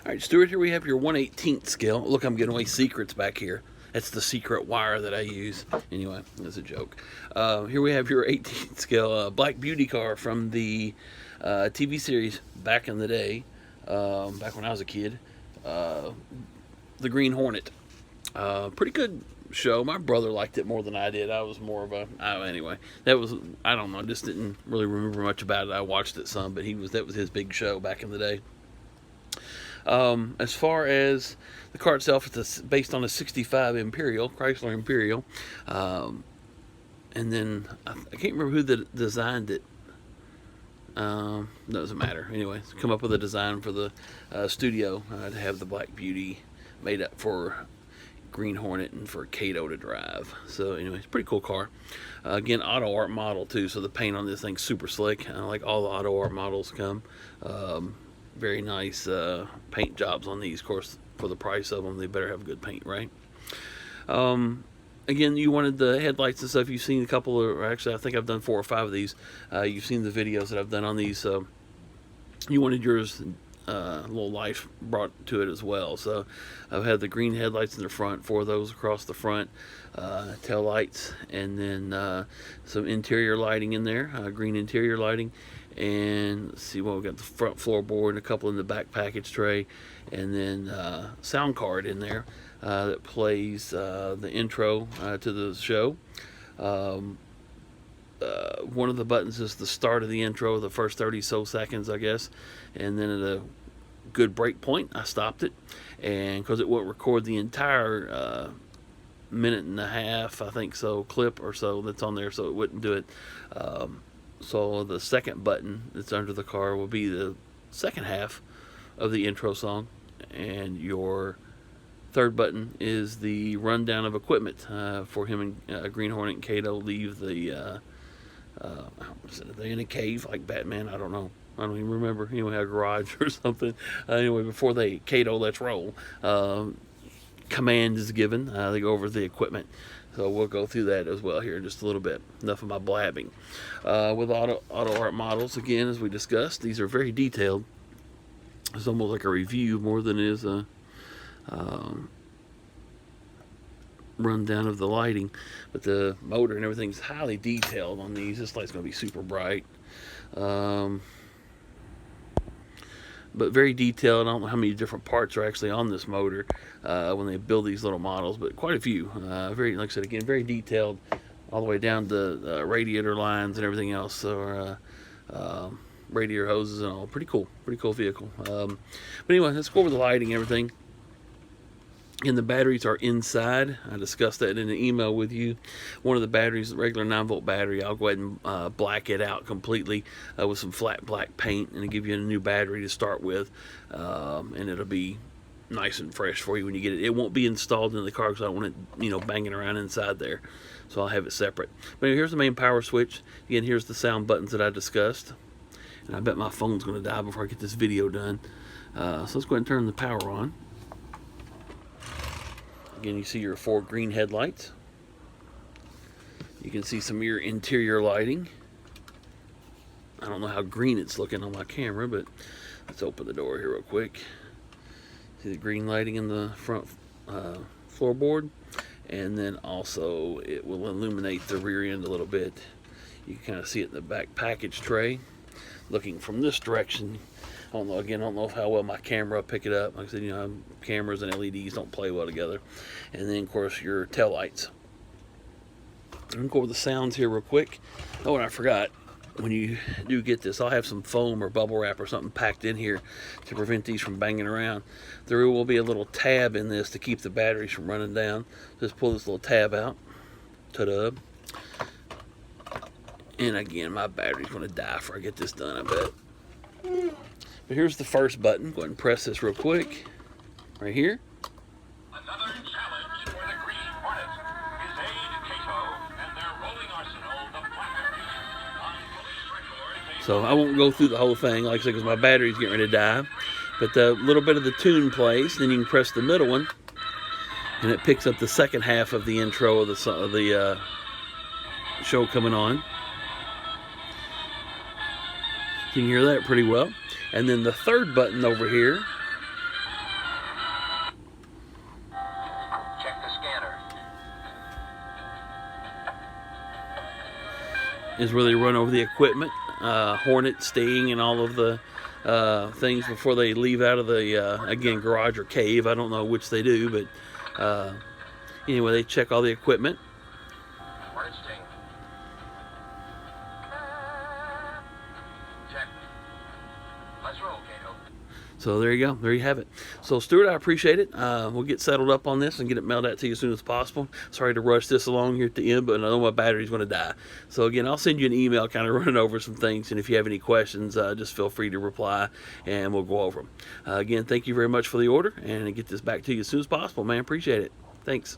All right, Stewart, here we have your 1/18th scale. Look, I'm giving away secrets back here. That's the secret wire that I use. Anyway, that's a joke. Here we have your 18th scale Black Beauty car from the TV series back in the day, back when I was a kid. The Green Hornet. Pretty good show. My brother liked it more than I did. I was more of a anyway. That was, I don't know. I just didn't really remember much about it. I watched it some, but that was his big show back in the day. As far as the car itself, it's based on a '65 Imperial, Chrysler Imperial. And then I can't remember who designed it. Doesn't matter. Anyway, come up with a design for the studio to have the Black Beauty made up for Green Hornet and for Kato to drive. So anyway, it's a pretty cool car. Again, auto art model too, so the paint on this thing's super slick. Like all the auto art models come. Very nice paint jobs on these. Of course, for the price of them, they better have good paint, right? Again, you wanted the headlights and stuff. You've seen a couple of, or actually I think I've done 4 or 5 of these. You've seen the videos that I've done on these. You wanted yours a little life brought to it as well. So I've had the green headlights in the front, 4 of those across the front, tail lights, and then some interior lighting in there, green interior lighting. And let's see, well, we got the front floorboard and a couple in the back package tray, and then sound card in there that plays the intro to the show. One of the buttons is the start of the intro, the first 30 so seconds, I guess, and then at a good break point, I stopped it, and because it won't record the entire minute and a half, I think so, clip or so that's on there, so it wouldn't do it. So the second button that's under the car will be the second half of the intro song, and your third button is the rundown of equipment for him and Green Hornet and Kato leave the they're in a cave like Batman. I don't know. I don't even remember. Anyway, a garage or something. Anyway, before Kato lets roll, command is given. They go over the equipment. So we'll go through that as well here in just a little bit. Enough of my blabbing. With auto art models, again, as we discussed, these are very detailed. It's almost like a review more than it is a rundown of the lighting. But the motor and everything's highly detailed on these. This light's going to be super bright. But very detailed. I don't know how many different parts are actually on this motor when they build these little models, but quite a few. Very, like I said, again, very detailed, all the way down to radiator lines and everything else, or radiator hoses and all. Pretty cool vehicle. But anyway, let's go over the lighting and everything. And the batteries are inside. I discussed that in an email with you. One of the batteries, the regular 9-volt battery, I'll go ahead and black it out completely with some flat black paint, and give you a new battery to start with, and it'll be nice and fresh for you when you get it. It won't be installed in the car because I don't want it, banging around inside there. So I'll have it separate. But here's the main power switch. Again, here's the sound buttons that I discussed. And I bet my phone's going to die before I get this video done. So let's go ahead and turn the power on. Again, you see your 4 green headlights. You can see some of your interior lighting. I don't know how green it's looking on my camera, but let's open the door here real quick. See the green lighting in the front floorboard, and then also it will illuminate the rear end a little bit. You can kind of see it in the back package tray. Looking from this direction, I don't know how well my camera will pick it up. Like I said, cameras and LEDs don't play well together. And then, of course, your tail lights. I'm going to go over the sounds here real quick. Oh, and I forgot, when you do get this, I'll have some foam or bubble wrap or something packed in here to prevent these from banging around. There will be a little tab in this to keep the batteries from running down. Just pull this little tab out. Ta-da. And again, my battery's going to die before I get this done, I bet. But here's the first button. Go ahead and press this real quick. Right here. Another challenge for the Green Hornet is aid Kato and their rolling arsenal, the Black. So I won't go through the whole thing, like I said, because my battery's getting ready to die. But the little bit of the tune plays, then you can press the middle one, and it picks up the second half of the intro of the show coming on. You can hear that pretty well. And then the third button over here is where they run over the equipment, Hornet, Sting, and all of the things before they leave out of the, again, garage or cave. I don't know which they do, but anyway, they check all the equipment. Hornet Sting. Check. Let's roll, Kato. So there you go. There you have it. So Stewart, I appreciate it. We'll get settled up on this and get it mailed out to you as soon as possible. Sorry to rush this along here at the end, but I know my battery's going to die. So again, I'll send you an email kind of running over some things, and if you have any questions, just feel free to reply, and we'll go over them. Again, thank you very much for the order, and I'll get this back to you as soon as possible, man. Appreciate it. Thanks.